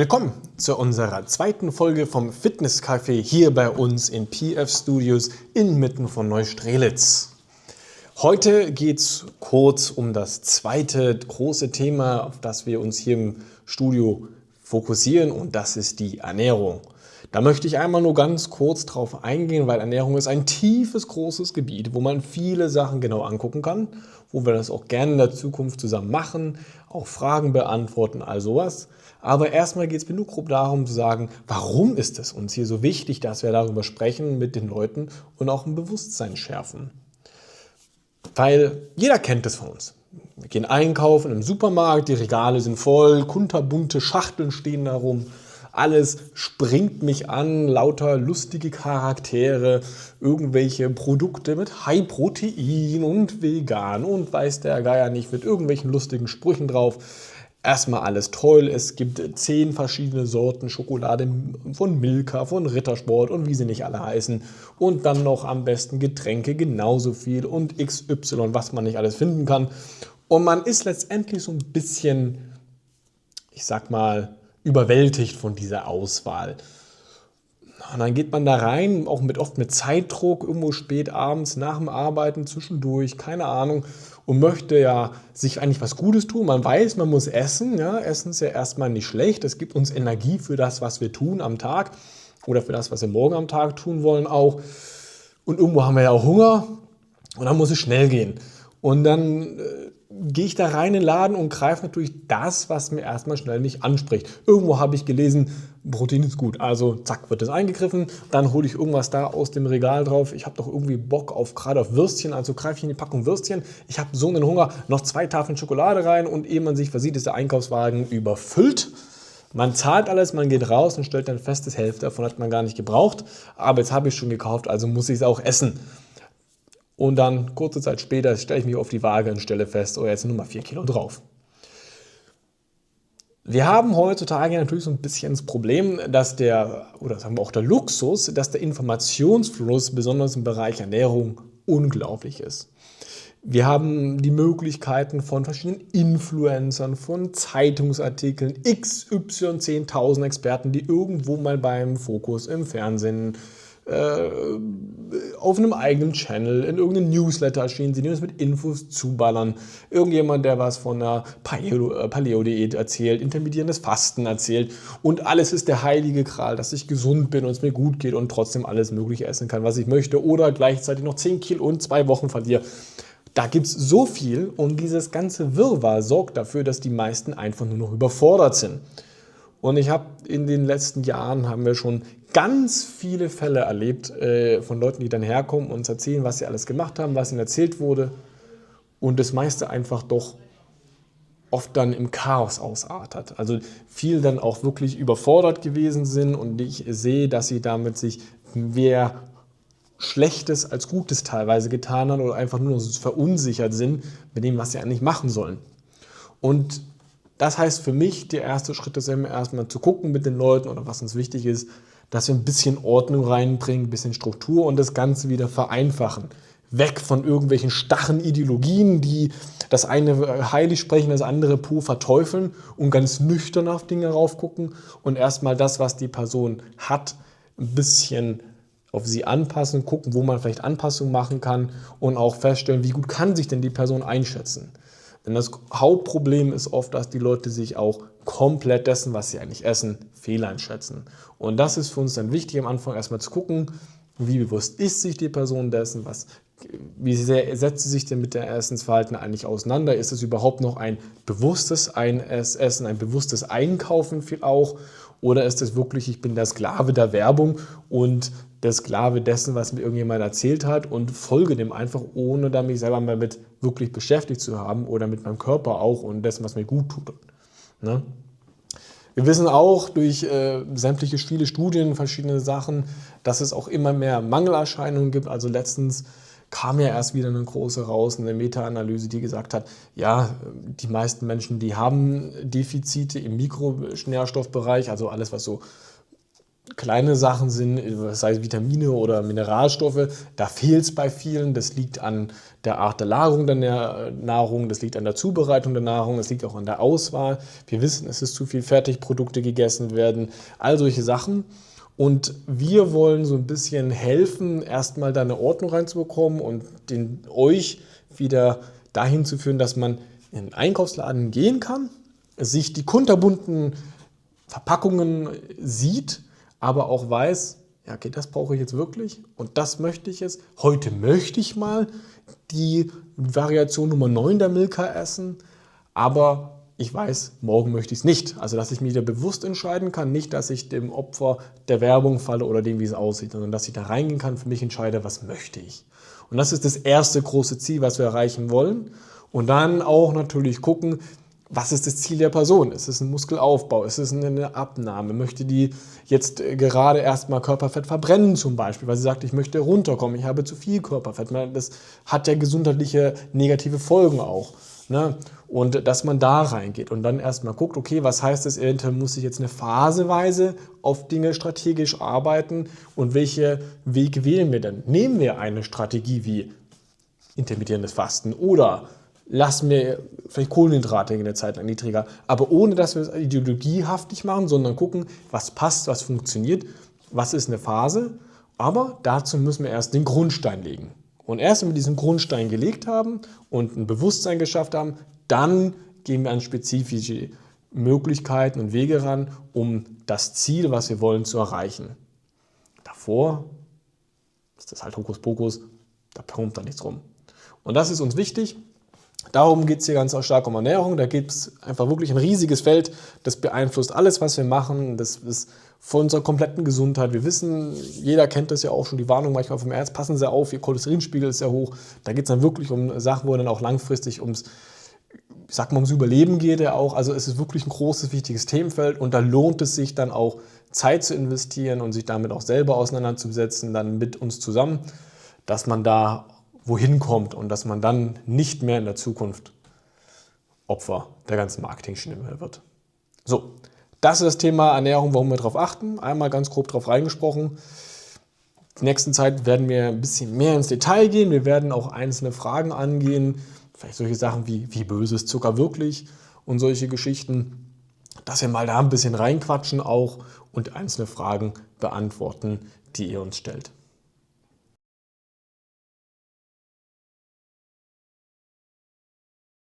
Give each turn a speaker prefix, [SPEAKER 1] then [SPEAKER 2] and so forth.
[SPEAKER 1] Willkommen zu unserer zweiten Folge vom Fitness-Café hier bei uns in PF Studios inmitten von Neustrelitz. Heute geht es kurz um das zweite große Thema, auf das wir uns hier im Studio fokussieren, und das ist die Ernährung. Da möchte ich einmal nur ganz kurz drauf eingehen, weil Ernährung ist ein tiefes, großes Gebiet, wo man viele Sachen genau angucken kann, wo wir das auch gerne in der Zukunft zusammen machen, auch Fragen beantworten, all sowas. Aber erstmal geht es mir nur grob darum zu sagen, warum ist es uns hier so wichtig, dass wir darüber sprechen mit den Leuten und auch ein Bewusstsein schärfen. Weil jeder kennt es von uns. Wir gehen einkaufen im Supermarkt, die Regale sind voll, kunterbunte Schachteln stehen da rum. Alles springt mich an, lauter lustige Charaktere, irgendwelche Produkte mit High Protein und vegan und weiß der Geier nicht, mit irgendwelchen lustigen Sprüchen drauf. Erstmal alles toll, es gibt 10 verschiedene Sorten Schokolade von Milka, von Rittersport und wie sie nicht alle heißen. Und dann noch am besten Getränke genauso viel und XY, was man nicht alles finden kann. Und man ist letztendlich so ein bisschen, ich sag mal, überwältigt von dieser Auswahl. Und dann geht man da rein, auch oft mit Zeitdruck, irgendwo spät abends, nach dem Arbeiten, zwischendurch, keine Ahnung, und möchte ja sich eigentlich was Gutes tun. Man weiß, man muss essen. Ja? Essen ist ja erstmal nicht schlecht. Es gibt uns Energie für das, was wir tun am Tag oder für das, was wir morgen am Tag tun wollen auch. Und irgendwo haben wir ja auch Hunger und dann muss es schnell gehen. Und dann gehe ich da rein in den Laden und greife natürlich das, was mir erstmal schnell mich anspricht. Irgendwo habe ich gelesen, Protein ist gut. Also zack, wird das eingegriffen. Dann hole ich irgendwas da aus dem Regal drauf. Ich habe doch irgendwie Bock gerade auf Würstchen. Also greife ich in die Packung Würstchen. Ich habe so einen Hunger. Noch 2 Tafeln Schokolade rein. Und ehe man sich versieht, ist der Einkaufswagen überfüllt. Man zahlt alles, man geht raus und stellt dann fest, die Hälfte davon hat man gar nicht gebraucht. Aber jetzt habe ich es schon gekauft, also muss ich es auch essen. Und dann, kurze Zeit später, stelle ich mich auf die Waage und stelle fest, oh, jetzt sind nur mal 4 Kilo drauf. Wir haben heutzutage natürlich so ein bisschen das Problem, dass das haben wir auch der Luxus, dass der Informationsfluss, besonders im Bereich Ernährung, unglaublich ist. Wir haben die Möglichkeiten von verschiedenen Influencern, von Zeitungsartikeln, XY 10.000 Experten, die irgendwo mal beim Fokus im Fernsehen auf einem eigenen Channel, in irgendeinem Newsletter erschienen sind, die uns mit Infos zuballern. Irgendjemand, der was von einer Paleo-Diät erzählt, intermittierendes Fasten erzählt und alles ist der heilige Gral, dass ich gesund bin und es mir gut geht und trotzdem alles Mögliche essen kann, was ich möchte oder gleichzeitig noch 10 Kilo und 2 Wochen verliere. Da gibt es so viel und dieses ganze Wirrwarr sorgt dafür, dass die meisten einfach nur noch überfordert sind. Und ich habe in den letzten Jahren haben wir schon ganz viele Fälle erlebt von Leuten, die dann herkommen und uns erzählen, was sie alles gemacht haben, was ihnen erzählt wurde und das meiste einfach doch oft dann im Chaos ausartet. Also viel dann auch wirklich überfordert gewesen sind und ich sehe, dass sie damit sich mehr Schlechtes als Gutes teilweise getan haben oder einfach nur verunsichert sind mit dem, was sie eigentlich machen sollen. Und das heißt für mich, der erste Schritt ist immer erstmal zu gucken mit den Leuten oder was uns wichtig ist, dass wir ein bisschen Ordnung reinbringen, ein bisschen Struktur und das Ganze wieder vereinfachen. Weg von irgendwelchen starren Ideologien, die das eine heilig sprechen, das andere pur verteufeln und ganz nüchtern auf Dinge raufgucken und erstmal das, was die Person hat, ein bisschen auf sie anpassen, gucken, wo man vielleicht Anpassungen machen kann und auch feststellen, wie gut kann sich denn die Person einschätzen. Denn das Hauptproblem ist oft, dass die Leute sich auch komplett dessen, was sie eigentlich essen, fehleinschätzen. Und das ist für uns dann wichtig, am Anfang erstmal zu gucken, wie bewusst ist sich die Person dessen, wie sehr setzt sie sich denn mit der Essensverhalten eigentlich auseinander? Ist es überhaupt noch ein bewusstes Essen, ein bewusstes Einkaufen auch? Oder ist es wirklich, ich bin der Sklave der Werbung und der Sklave dessen, was mir irgendjemand erzählt hat und folge dem einfach, ohne da mich selber mal mit wirklich beschäftigt zu haben oder mit meinem Körper auch und dessen, was mir gut tut. Ne? Wir wissen auch durch sämtliche viele Studien, verschiedene Sachen, dass es auch immer mehr Mangelerscheinungen gibt. Also letztens kam ja erst wieder eine große raus, eine Meta-Analyse, die gesagt hat, ja, die meisten Menschen, die haben Defizite im Mikronährstoffbereich, also alles, was so kleine Sachen sind, sei es Vitamine oder Mineralstoffe, da fehlt es bei vielen. Das liegt an der Art der Lagerung der Nahrung, das liegt an der Zubereitung der Nahrung, das liegt auch an der Auswahl. Wir wissen, es ist zu viel Fertigprodukte gegessen werden, all solche Sachen. Und wir wollen so ein bisschen helfen, erstmal da eine Ordnung reinzubekommen und euch wieder dahin zu führen, dass man in den Einkaufsladen gehen kann, sich die kunterbunten Verpackungen sieht, aber auch weiß, ja, okay, das brauche ich jetzt wirklich und das möchte ich jetzt. Heute möchte ich mal die Variation Nummer 9 der Milka essen, aber ich weiß, morgen möchte ich es nicht. Also, dass ich mich da bewusst entscheiden kann, nicht, dass ich dem Opfer der Werbung falle oder dem, wie es aussieht, sondern dass ich da reingehen kann, für mich entscheide, was möchte ich. Und das ist das erste große Ziel, was wir erreichen wollen. Und dann auch natürlich gucken, was ist das Ziel der Person? Ist es ein Muskelaufbau? Ist es eine Abnahme? Möchte die jetzt gerade erstmal Körperfett verbrennen zum Beispiel, weil sie sagt, ich möchte runterkommen, ich habe zu viel Körperfett. Das hat ja gesundheitliche negative Folgen auch. Ne? Und dass man da reingeht und dann erstmal guckt, okay, was heißt das? Eventuell muss ich jetzt eine phaseweise auf Dinge strategisch arbeiten und welche Wege wählen wir denn? Nehmen wir eine Strategie wie intermittierendes Fasten oder lassen wir vielleicht Kohlenhydrate eine Zeit lang niedriger, aber ohne, dass wir es ideologiehaftig machen, sondern gucken, was passt, was funktioniert, was ist eine Phase, aber dazu müssen wir erst den Grundstein legen. Und erst wenn wir diesen Grundstein gelegt haben und ein Bewusstsein geschafft haben, dann gehen wir an spezifische Möglichkeiten und Wege ran, um das Ziel, was wir wollen, zu erreichen. Davor ist das halt Hokuspokus, da kommt da nichts rum. Und das ist uns wichtig. Darum geht es hier ganz stark um Ernährung. Da gibt es einfach wirklich ein riesiges Feld, das beeinflusst alles, was wir machen. Das ist von unserer kompletten Gesundheit. Wir wissen, jeder kennt das ja auch schon, die Warnung manchmal vom Arzt, passen Sie auf, Ihr Cholesterinspiegel ist sehr hoch. Da geht es dann wirklich um Sachen, wo dann auch langfristig ums Überleben geht ja auch. Also es ist wirklich ein großes, wichtiges Themenfeld und da lohnt es sich dann auch Zeit zu investieren und sich damit auch selber auseinanderzusetzen, dann mit uns zusammen, dass man da wohin kommt und dass man dann nicht mehr in der Zukunft Opfer der ganzen Marketing-Schiene wird. So, das ist das Thema Ernährung, warum wir darauf achten. Einmal ganz grob darauf reingesprochen. In der nächsten Zeit werden wir ein bisschen mehr ins Detail gehen. Wir werden auch einzelne Fragen angehen. Vielleicht solche Sachen wie böse ist Zucker wirklich und solche Geschichten. Dass wir mal da ein bisschen reinquatschen auch und einzelne Fragen beantworten, die ihr uns stellt.